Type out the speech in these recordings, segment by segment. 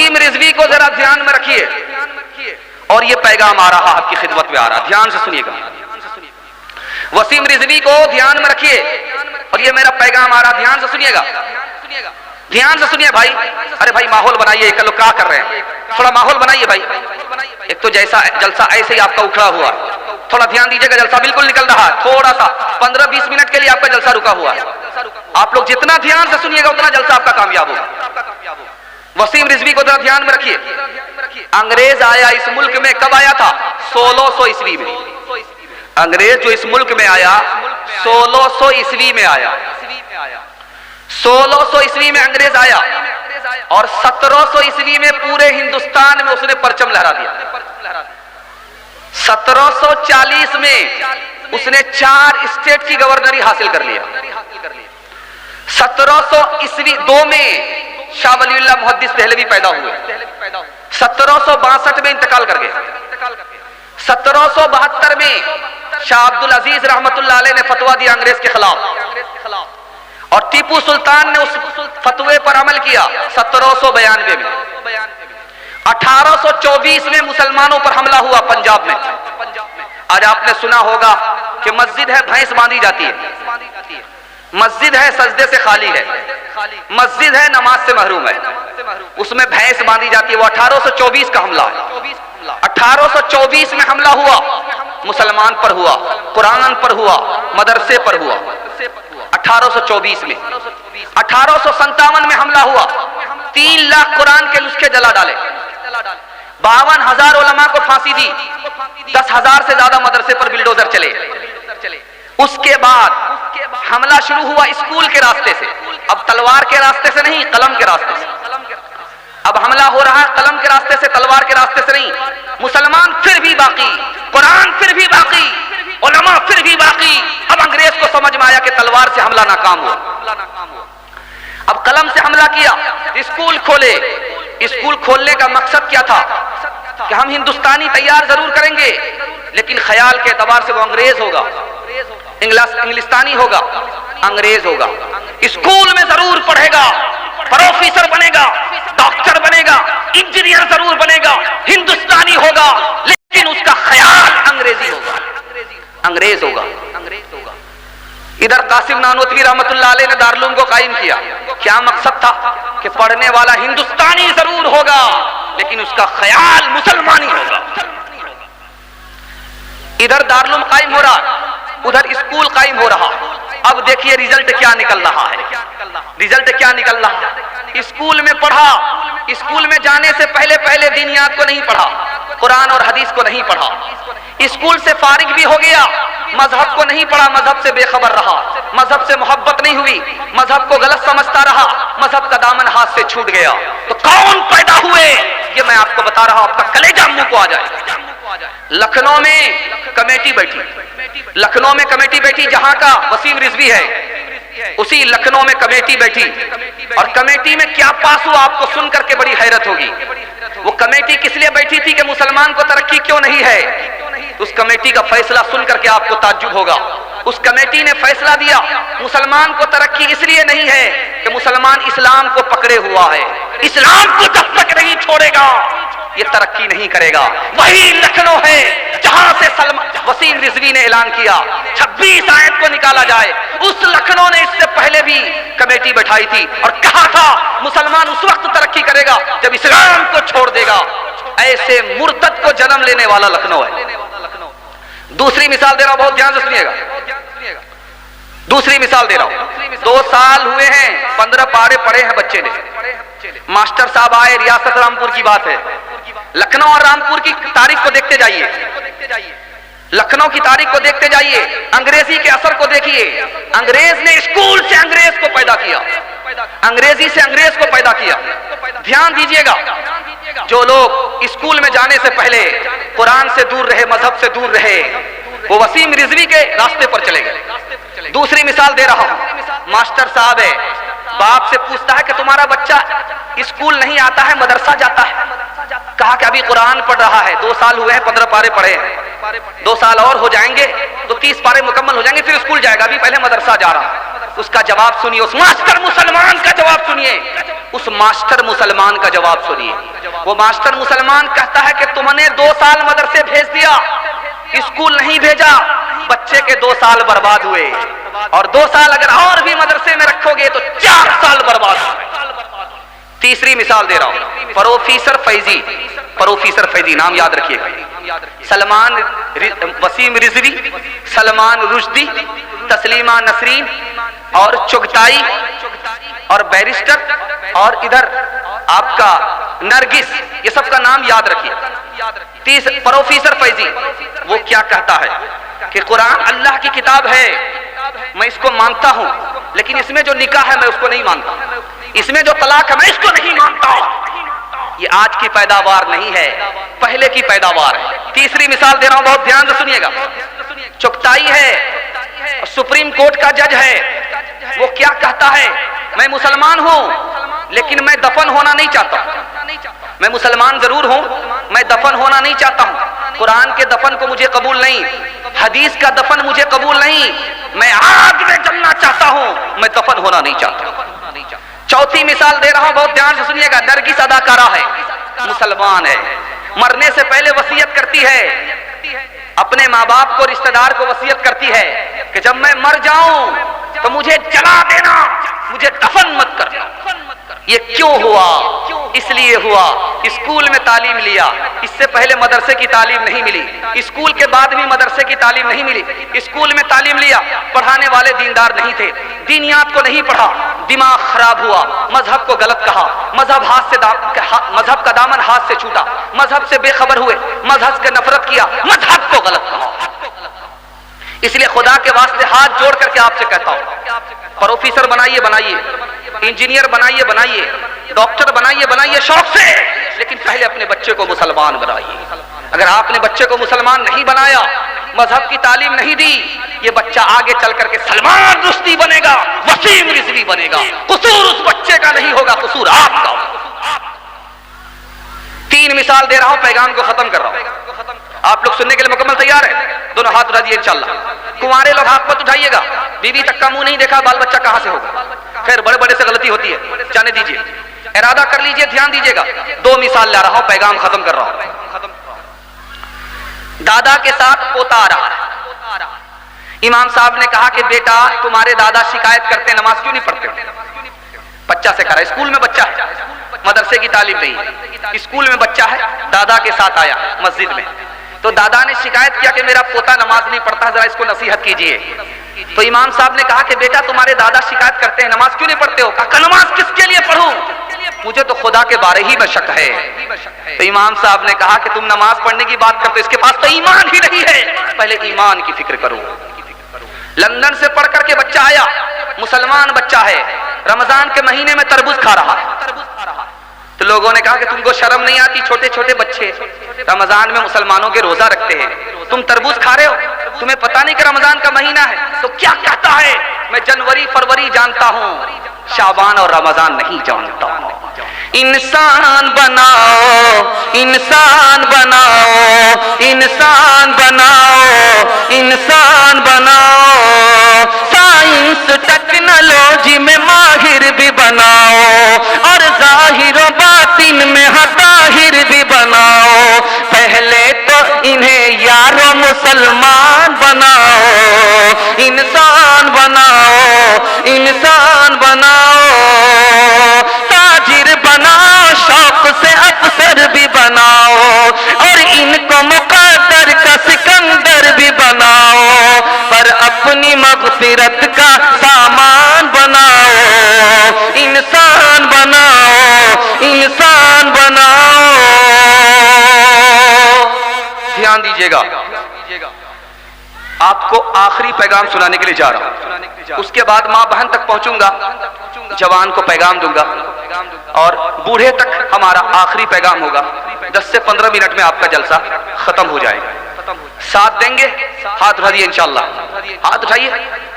وسیم رضوی کو ذرا دھیان میں رکھیے، اور یہ پیغام آ رہا آپ کی خدمت میں آ رہا، دھیان سے سنیے گا۔ وسیم رضوی کو دھیان میں رکھیے اور یہ میرا پیغام آ رہا، دھیان سے سنیے گا، دھیان سے سنیے بھائی۔ ارے بھائی ماحول بنائیے، ایک لوگ کیا کر رہے ہیں، تھوڑا ماحول بنائیے بھائی۔ ایک تو جیسا جلسہ ایسے ہی آپ کا اکھڑا ہوا، تھوڑا دھیان دیجیے گا، جلسہ بالکل نکل رہا ہے، تھوڑا سا 15-20 منٹ کے لیے آپ کا جلسہ رکا ہوا ہے۔ آپ لوگ جتنا دھیان سے سنیے گا اتنا جلسہ آپ کا کامیاب ہوگا۔ وسیم رضوی کو ذرا دھیان میں رکھیے۔ انگریز آیا اس ملک میں کب آیا تھا؟ 1600 عیسوی میں۔ انگریز جو اس ملک میں آیا 1600 عیسوی میں آیا، 1600 عیسوی میں انگریز آیا، اور 1700 عیسوی میں پورے ہندوستان میں اس نے پرچم لہرا دیا۔ 1740 میں اس نے 4 اسٹیٹ کی گورنری حاصل کر لیا۔ 1700 عیسوی 2 میں شاہ ولی اللہ محدث دہلوی پیدا ہوئے، 1762 میں انتقال کر گئے۔ 1772 میں شاہ عبدالعزیز رحمت اللہ علیہ نے فتویٰ دیا انگریز کے خلاف، اور ٹیپو سلطان نے اس فتوے پر عمل کیا 1792 میں۔ 1824 میں مسلمانوں پر حملہ ہوا پنجاب میں۔ آج آپ نے سنا ہوگا کہ مسجد ہے بھینس باندھی جاتی ہے، مسجد ہے سجدے سے خالی ہے، مسجد ہے نماز سے محروم ہے، اس میں بھینس باندھی جاتی ہے۔ وہ 1824 کا حملہ ہے۔ 1824 میں حملہ ہوا، مسلمان پر ہوا، قرآن پر ہوا، مدرسے پر ہوا۔ 1824 میں 1857 میں حملہ ہوا، 3 لاکھ قرآن کے نسخے جلا ڈالے، 52,000 علماء کو پھانسی دی، 10,000 سے زیادہ مدرسے پر بلڈوزر چلے۔ اس کے بعد حملہ شروع ہوا اسکول کے راستے سے، اب تلوار کے راستے سے نہیں، قلم کے راستے سے۔ اب حملہ ہو رہا ہے قلم کے راستے سے، تلوار کے راستے سے نہیں۔ مسلمان پھر بھی باقی، قرآن پھر بھی باقی، علماء پھر بھی باقی۔ اب انگریز کو سمجھ میں آیا کہ تلوار سے حملہ ناکام ہوا، اب قلم سے حملہ کیا، اسکول کھولے۔ اسکول کھولنے کا مقصد کیا تھا کہ ہم ہندوستانی تیار ضرور کریں گے، لیکن خیال کے اعتبار سے وہ انگریز ہوگا، انگلستانی ہوگا، انگریز ہوگا۔ اسکول میں ضرور پڑھے گا، پروفیسر بنے گا، ڈاکٹر بنے گا، انجینئر ضرور بنے گا، ہندوستانی ہوگا، لیکن اس کا خیال انگریزی ہوگا، انگریز ہوگا۔ ادھر قاسم نانوتوی رحمت اللہ علیہ نے دارالعلوم کو قائم کیا، کیا مقصد تھا کہ پڑھنے والا ہندوستانی ضرور ہوگا لیکن اس کا خیال مسلمانی ہوگا۔ ادھر دارالعلوم قائم ہو رہا، ادھر اسکول قائم ہو رہا۔ اب دیکھیے رزلٹ کیا نکل رہا ہے، رزلٹ کیا نکل رہا ہے۔ اسکول میں پڑھا، اسکول میں جانے سے پہلے دینیات کو نہیں پڑھا، قرآن اور حدیث کو نہیں پڑھا۔ اسکول سے فارغ بھی ہو گیا، مذہب کو نہیں پڑھا، مذہب سے بے خبر رہا، مذہب سے محبت نہیں ہوئی، مذہب کو غلط سمجھتا رہا، مذہب کا دامن ہاتھ سے چھوٹ گیا۔ تو کون پیدا ہوئے یہ میں آپ کو بتا رہا ہوں، آپ کا کلیجہ منہ کو آ جائے۔ لکھنؤ میں کمیٹی بیٹھی، لکھنؤ میں کمیٹی بیٹھی جہاں کا وسیم رضوی ہے، اسی لکھنؤ میں کمیٹی بیٹھی، اور کمیٹی میں کیا پاس ہوا آپ کو سن کر کے بڑی حیرت ہوگی۔ وہ کمیٹی کس لیے بیٹھی تھی کہ مسلمان کو ترقی کیوں نہیں ہے؟ اس کمیٹی کا فیصلہ سن کر کے آپ کو تعجب ہوگا۔ اس کمیٹی نے فیصلہ دیا مسلمان کو ترقی اس لیے نہیں ہے کہ مسلمان اسلام کو پکڑے ہوا ہے، اسلام کو جب تک نہیں چھوڑے گا یہ ترقی نہیں کرے گا۔ وہی لکھنؤ ہے جہاں سے وسیم رضوی نے اعلان کیا 26 آیت کو نکالا جائے۔ اس لکھنؤ نے اس سے پہلے بھی کمیٹی بٹھائی تھی اور کہا تھا مسلمان اس وقت ترقی کرے گا جب اسلام کو چھوڑ دے گا۔ ایسے مرتد کو جنم لینے والا لکھنؤ ہے۔ دوسری مثال دے رہا ہوں، بہت دھیان سے سنیے گا، دوسری مثال دے رہا ہوں۔ 2 سال ہوئے ہیں، 15 پارے پڑھے ہیں بچے نے۔ ماسٹر صاحب آئے، ریاست رامپور کی بات ہے، لکھنؤ اور رامپور کی تاریخ کو دیکھتے جائیے، لکھنؤ کی تاریخ کو دیکھتے جائیے، انگریزی کے اثر کو دیکھیے۔ انگریز نے اسکول سے انگریز کو پیدا کیا، انگریزی سے انگریز کو پیدا کیا۔ دھیان دیجئے گا، جو لوگ اسکول میں جانے سے پہلے قرآن سے دور رہے، مذہب سے دور رہے، وہ وسیم رضوی کے راستے پر چلے گئے۔ دوسری مثال دے رہا ہوں، ماسٹر صاحب ہے، باپ سے پوچھتا ہے کہ تمہارا بچہ اسکول نہیں آتا ہے، مدرسہ جاتا ہے؟ کہا کہ ابھی قرآن پڑھ رہا ہے، 2 سال ہوئے ہیں، 15 پارے پڑھے ہیں، 2 سال اور ہو جائیں گے تو 30 پارے مکمل ہو جائیں گے، پھر اسکول جائے گا، ابھی پہلے مدرسہ جا رہا۔ اس کا جواب سنیے، اس ماسٹر مسلمان کا جواب سنیے۔ اس ماسٹر مسلمان کا جواب سنیے. وہ ماسٹر مسلمان کہتا ہے کہ تم نے 2 سال مدرسے بھیج دیا، اسکول نہیں بھیجا، بچے کے 2 سال برباد ہوئے، اور 2 سال اگر اور بھی مدرسے میں رکھو گے تو 4 سال برباد ہوئے. تیسری مثال دے رہا ہوں، پروفیسر فیضی نام یاد رکھیے گا. سلمان وسیم رضوی، سلمان رشدی، تسلیمہ نسرین اور چغتائی اور بیرسٹر، اور ادھر آپ کا نرگس، یہ سب کا نام یاد رکھیے. پروفیسر فیضی وہ کیا کہتا ہے کہ قرآن اللہ کی کتاب ہے، میں اس کو مانتا ہوں، لیکن اس میں جو نکاح ہے میں اس کو نہیں مانتا، اس میں جو طلاق ہے میں اس کو نہیں مانتا. یہ آج کی پیداوار نہیں ہے، پہلے کی پیداوار ہے. تیسری مثال دے رہا ہوں، بہت دھیان سے سنیے گا. چغتائی ہے، سپریم کورٹ کا جج ہے، وہ کیا کہتا ہے؟ میں مسلمان ہوں لیکن میں دفن ہونا نہیں چاہتا. میں مسلمان ضرور ہوں، میں دفن ہونا نہیں چاہتا ہوں. قرآن کے دفن کو مجھے قبول نہیں، حدیث کا دفن مجھے قبول نہیں، میں آگ میں جلنا چاہتا ہوں، میں دفن ہونا نہیں چاہتا. چوتھی مثال دے رہا ہوں، بہت دھیان سے سنیے گا. نرگس اداکارہ ہے، مسلمان ہے، مرنے سے پہلے وصیت کرتی ہے، اپنے ماں باپ کو، رشتہ دار کو وصیت کرتی ہے کہ جب میں مر جاؤں تو مجھے جلا دینا، مجھے دفن مت کرنا. یہ کیوں ہوا؟ اس لیے ہوا اسکول میں تعلیم لیا، اس سے پہلے مدرسے کی تعلیم نہیں ملی، اسکول کے بعد بھی مدرسے کی تعلیم نہیں ملی. اسکول میں تعلیم لیا، پڑھانے والے دیندار نہیں تھے، دینیات کو نہیں پڑھا، دماغ خراب ہوا، مذہب کو غلط کہا، مذہب کا دامن ہاتھ سے چھوٹا، مذہب سے بے خبر ہوئے، مذہب سے نفرت کیا، مذہب کو غلط کہا. اس لیے خدا کے واسطے ہاتھ جوڑ کر کے آپ سے کہتا ہوں، پروفیسر بنائیے، انجینئر بنائیے، ڈاکٹر بنائیے شوق سے، لیکن پہلے اپنے بچے کو مسلمان بنائیے. اگر آپ نے بچے کو مسلمان نہیں بنایا، مذہب کی تعلیم نہیں دی، یہ بچہ آگے چل کر کے سلمان رشدی بنے گا، وسیم رضوی بنے گا. قصور اس بچے کا نہیں ہوگا، قصور آپ کا ہوگا. 3 مثال دے رہا ہوں، پیغام کو ختم کر رہا ہوں. آپ لوگ سننے کے لیے مکمل تیار ہیں؟ دونوں ہاتھ اٹھا دیے انشاءاللہ. کنوارے لوگ ہاتھ مت اٹھائیے گا، بیوی تک کا منہ نہیں دیکھا، بال بچہ کہاں سے ہوگا؟ خیر، بڑے سے غلطی ہوتی ہے، جانے دیجیے، ارادہ کر لیجیے، دھیان دیجیے گا. 2 مثال لا رہا ہوں، پیغام ختم کر رہا ہوں. دادا کے ساتھ پوتا آ رہا ہے. امام صاحب نے کہا کہ بیٹا تمہارے دادا شکایت کرتے، نماز کیوں نہیں پڑھتے؟ بچہ سے کہا، اسکول میں بچہ ہے، مدرسے کی تعلیم نہیں، اسکول میں بچہ ہے، دادا کے ساتھ آیا مسجد میں، تو دادا نے شکایت کیا کہ میرا پوتا نماز نہیں پڑھتا، ذرا اس کو نصیحت کیجئے. تو امام صاحب نے کہا کہ بیٹا تمہارے دادا شکایت کرتے ہیں، نماز کیوں نہیں پڑھتے ہو؟ کہا نماز کس کے لیے پڑھوں، مجھے تو خدا کے بارے ہی میں شک ہے. تو امام صاحب نے کہا کہ تم نماز پڑھنے کی بات کرتے، اس کے پاس تو ایمان ہی نہیں ہے، پہلے ایمان کی فکر کرو. لندن سے پڑھ کر کے بچہ آیا، مسلمان بچہ ہے، رمضان کے مہینے میں تربوز کھا رہا ہے. تو لوگوں نے کہا کہ تم کو شرم نہیں آتی، چھوٹے بچے رمضان میں مسلمانوں کے روزہ رکھتے ہیں، تم تربوز کھا رہے ہو، تمہیں پتہ نہیں کہ رمضان کا مہینہ ہے؟ تو کیا کہتا ہے؟ میں جنوری فروری جانتا ہوں، شعبان اور رمضان نہیں جانتا ہوں. انسان بناؤ، انسان بناؤ، انسان بناؤ، انسان بناؤ، سائنس ٹیکنالوجی میں ماہر بھی بناؤ، اور ظاہر و باطن میں طاہر بھی بناؤ. پہلے تو انہیں یارو مسلمان بناؤ، انسان بناؤ، انسان بناؤ، تاجر بناؤ، شوق سے افسر بھی بناؤ، اور ان کو مقدر کا سکندر بھی بناؤ، پر اپنی مغفرت کا سامان بناؤ. انسان بناؤ، انسان بناؤ. دھیان دیجیے گا، آپ کو آخری پیغام سنانے کے لیے جا رہا ہوں، اس کے بعد ماں بہن تک پہنچوں گا، جوان کو پیغام دوں گا، اور بوڑھے تک ہمارا آخری پیغام ہوگا. 10 سے 15 منٹ میں آپ کا جلسہ ختم ہو جائے گا. ساتھ دیں گے؟ ہاتھ اٹھا دیے انشاءاللہ، ہاتھ اٹھائیے.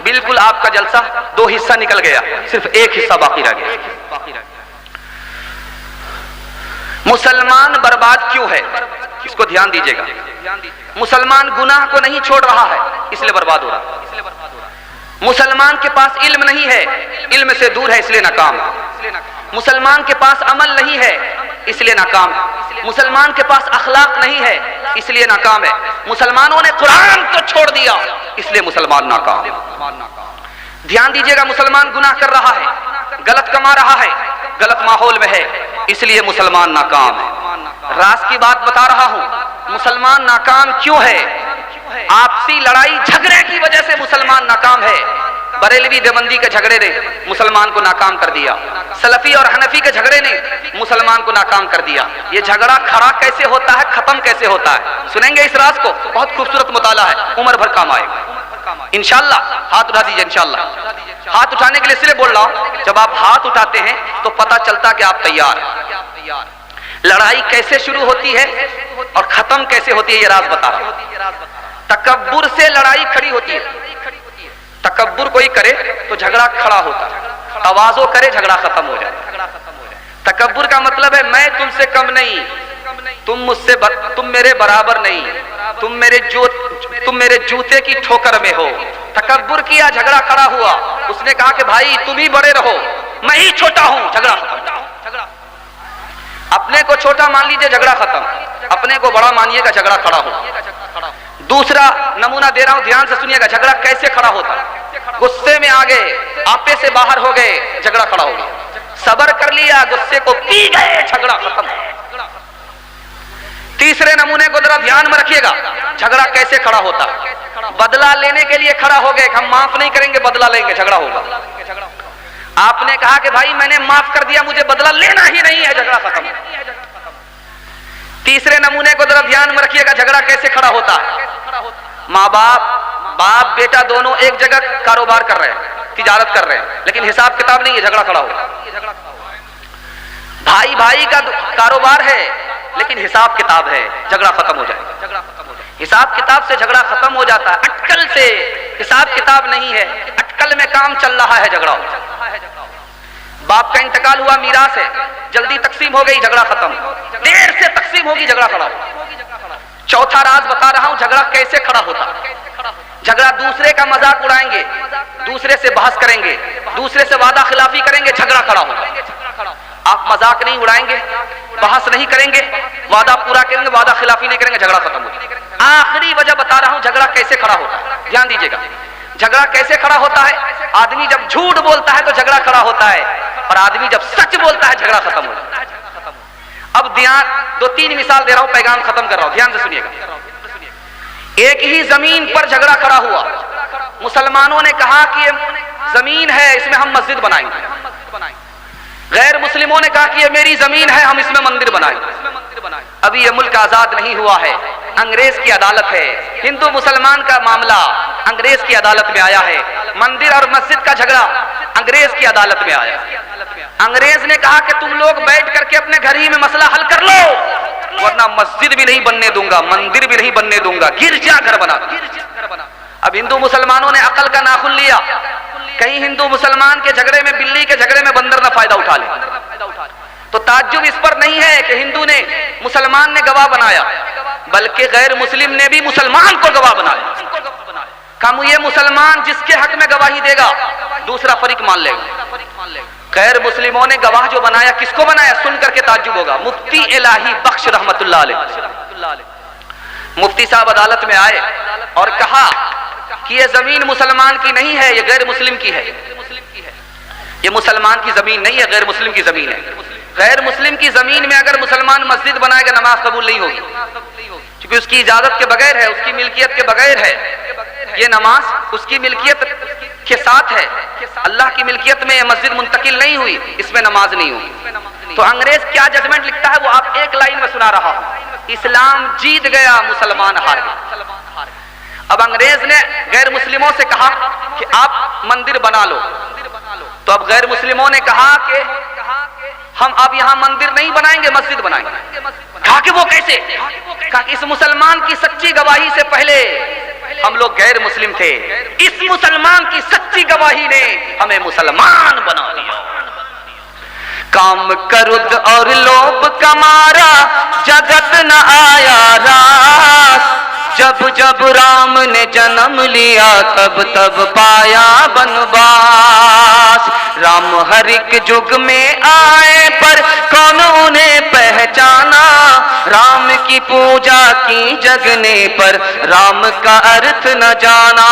بالکل آپ کا جلسہ 2 حصہ نکل گیا، صرف 1 حصہ باقی رہ گیا. مسلمان برباد کیوں ہے؟ اس کو دھیان دیجیے گا. مسلمان گناہ کو نہیں چھوڑ رہا ہے، اس لیے برباد ہو رہا ہے. مسلمان کے پاس علم نہیں ہے، علم سے دور ہے، اس لیے ناکام ہے. مسلمان کے پاس عمل نہیں ہے اس لیے ناکام ہے، مسلمان کے پاس اخلاق نہیں ہے اس لیے ناکام ہے، مسلمانوں نے قرآن کو چھوڑ دیا اس لیے مسلمان ناکام۔ دھیان دیجئے گا، مسلمان گناہ کر رہا ہے، غلط کما رہا ہے، غلط ماحول میں ہے، اس لیے مسلمان ناکام ہے۔ راز کی بات بتا رہا ہوں، مسلمان ناکام کیوں ہے؟ آپسی لڑائی جھگڑے کی وجہ سے مسلمان ناکام ہے۔ بریلوی دیوبندی کے جھگڑے نے مسلمان کو ناکام کر دیا، سلفی اور حنفی کے جھگڑے نے مسلمان کو ناکام کر دیا۔ یہ جھگڑا کھڑا کیسے ہوتا ہے، ختم کیسے ہوتا ہے، سنیں گے اس راز کو، بہت خوبصورت مطالعہ ہے، عمر بھر کام آئے گا انشاءاللہ۔ ہاتھ اٹھا دیجئے انشاءاللہ۔ ہاتھ اٹھانے کے لیے اس لیے بول رہا ہوں، جب آپ ہاتھ اٹھاتے ہیں تو پتہ چلتا کہ آپ تیار ہیں۔ لڑائی کیسے شروع ہوتی ہے اور ختم کیسے ہوتی ہے، یہ راز بتا رہا ہوں۔ تکبر سے لڑائی کھڑی ہوتی ہے، تکبر کوئی کرے تو جھگڑا کھڑا ہوتا ہے، تواضع کرے جھگڑا ختم ہو جائے۔ تکبر کا مطلب ہے میں تم سے کم نہیں، تم میرے برابر نہیں، تم میرے جوتے کی ٹھوکر میں ہو۔ تکبر کیا، جھگڑا کھڑا ہوا، اس نے کہا کہ بھائی تم ہی بڑے رہو، میں ہی چھوٹا ہوں، جھگڑا ختم۔ اپنے کو چھوٹا مان لیجئے، جھگڑا ختم، اپنے کو بڑا مانیے گا، جھگڑا کھڑا ہو۔ دوسرا نمونہ دے رہا ہوں، دھیان سے سنیے گا، جھگڑا کیسے کھڑا ہوتا ہے؟ غصے میں آ گئے، آپے سے باہر ہو گئے، جھگڑا کھڑا ہو گیا۔ صبر کر لیا، غصے کو پی گئے، جھگڑا ختم۔ تیسرے نمونے کو ذرا دھیان میں رکھیے گا، جھگڑا کیسے کھڑا ہوتا ہے؟ بدلہ لینے کے لیے کھڑا ہو گئے، ہم معاف نہیں کریں گے، بدلہ لیں گے، جھگڑا ہوگا۔ آپ نے کہا کہ بھائی میں نے معاف کر دیا، مجھے بدلہ لینا ہی نہیں ہے، جھگڑا ختم۔ تیسرے نمونے کو ذرا دھیان میں رکھیے گا، جھگڑا کیسے کھڑا ہوتا ہے؟ ماں باپ بیٹا دونوں ایک جگہ کاروبار کر رہے ہیں، تجارت کر رہے ہیں، لیکن حساب کتاب نہیں ہے، جھگڑا کھڑا ہوگا۔ بھائی کا کاروبار ہے لیکن حساب کتاب ہے، جھگڑا ختم ہو جائے گا۔ حساب کتاب سے جھگڑا ختم ہو جاتا ہے، اٹکل سے حساب کتاب نہیں ہے، اٹکل میں کام چل رہا ہے، جھگڑا ہو۔ باپ کا انتقال ہوا، میراث ہے، جلدی تقسیم ہو گئی، جھگڑا ختم۔ دیر سے تقسیم ہوگی، جھگڑا کھڑا ہو۔ چوتھا راز بتا رہا ہوں، جھگڑا کیسے کھڑا ہوتا ہے؟ جھگڑا دوسرے کا مذاق اڑائیں گے، دوسرے سے بحث کریں گے، دوسرے سے وعدہ خلافی کریں گے، جھگڑا کھڑا ہوگا۔ آپ مذاق نہیں اڑائیں گے، بحث نہیں کریں گے، وعدہ پورا کریں گے، وعدہ خلافی نہیں کریں گے، جھگڑا ختم ہوگا۔ آخری وجہ بتا رہا ہوں، جھگڑا کیسے کھڑا ہوتا ہے، دھیان دیجیے گا۔ جھگڑا کیسے کھڑا ہوتا ہے؟ آدمی جب جھوٹ بولتا ہے تو جھگڑا کھڑا ہوتا ہے، اور آدمی جب سچ بولتا ہے جھگڑا ختم ہوتا ہے۔ اب دھیان، دو تین مثال دے رہا ہوں، پیغام ختم کر رہا ہوں، دھیان سے سنیے گا۔ ایک ہی زمین پر جھگڑا کھڑا ہوا، مسلمانوں نے کہا کہ یہ زمین ہے، اس میں ہم مسجد بنائیں گے۔ غیر مسلموں نے کہا کہ یہ میری زمین ہے، ہم اس میں مندر بنائیں گے۔ ابھی یہ ملک آزاد نہیں ہوا ہے، انگریز کی عدالت ہے، ہندو مسلمان کا معاملہ انگریز کی عدالت میں آیا ہے، مندر اور مسجد کا جھگڑا انگریز کی عدالت میں آیا۔ انگریز نے کہا کہ تم لوگ بیٹھ کر کے اپنے گھر ہی میں مسئلہ حل کر لو، ورنہ مسجد بھی نہیں بننے دوں گا، مندر بھی نہیں بننے دوں گا، گرجا گھر بنا دوں۔ اب ہندو مسلمانوں نے عقل کا ناخن لیا، کہیں ہندو مسلمان کے جھگڑے میں، بلی کے جھگڑے میں بندر نہ فائدہ اٹھا لے۔ تو تعجب اس پر نہیں ہے کہ ہندو نے مسلمان نے گواہ بنایا، بلکہ غیر مسلم نے بھی مسلمان کو گواہ بنایا۔ کم یہ مسلمان جس کے حق میں گواہی دے گا دوسرا فریق مان لے گا۔ غیر مسلموں نے گواہ جو بنایا، کس کو بنایا؟ سن کر کے تعجب ہوگا، مفتی الہی بخش رحمت اللہ علیہ۔ مفتی صاحب عدالت میں آئے اور کہا کہ یہ زمین مسلمان کی نہیں ہے، یہ غیر مسلم کی ہے۔ یہ مسلمان کی زمین نہیں ہے، غیر مسلم کی زمین ہے۔ غیر مسلم کی زمین میں اگر مسلمان مسجد بنائے گا نماز قبول نہیں ہوگی، کیونکہ اس کی اجازت کے بغیر ہے، اس کی ملکیت کے بغیر ہے۔ یہ نماز اس کی ملکیت کے ساتھ ہے، اللہ کی ملکیت میں یہ مسجد منتقل نہیں ہوئی، اس میں نماز نہیں ہوئی۔ تو انگریز کیا ججمنٹ لکھتا ہے وہ آپ ایک لائن میں سنا رہا ہوں، اسلام جیت گیا، مسلمان ہار گئے۔ اب انگریز نے غیر مسلموں سے کہا کہ آپ مندر بنا لو، تو اب غیر مسلموں نے کہا کہ ہم اب یہاں مندر نہیں بنائیں گے، مسجد بنائیں گے۔ کہا کہ وہ کیسے؟ کہا کہ اس مسلمان کی سچی گواہی سے پہلے ہم لوگ غیر مسلم تھے، اس مسلمان کی سچی گواہی نے ہمیں مسلمان بنا دیا۔ کام کرد اور لوب کمارا جگت نہ آیا راس، جب جب رام نے جنم لیا تب تب پایا بنواس۔ رام ہر ایک جگ میں آئے پر کون انہیں پہچانا، رام کی پوجا کی جگنے پر رام کا ارتھ نہ جانا،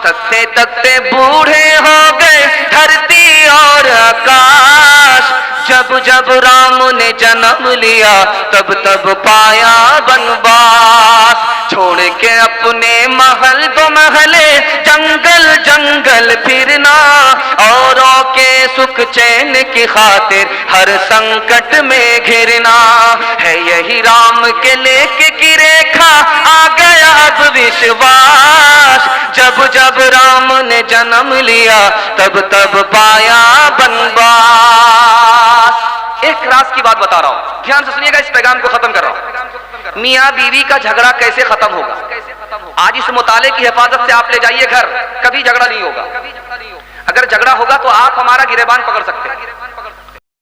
تکتے تکتے بوڑھے ہو گئے دھرتی اور آکاش، جب جب رام نے جنم لیا تب تب پایا بنواس، چھوڑ کے اپنے محل دو محلے جنگل جنگل پھرنا، اوروں کے سکھ چین کی خاطر ہر سنکٹ میں گھرنا، ہے یہی رام کے لیک کی ریکھا آ گیا اب وشواس، جب جب رام نے جنم لیا تب تب پایا بنواس۔ ایک راز کی بات بتا رہا ہوں، دھیان سے سنیے گا، اس پیغام کو ختم کر رہا ہوں۔ میاں بیوی کا جھگڑا کیسے ختم ہوگا؟ آج اس مطالعے کی حفاظت سے آپ لے جائیے گھر، کبھی جھگڑا نہیں ہوگا۔ اگر جھگڑا ہوگا تو آپ ہمارا گریبان پکڑ سکتے ہیں،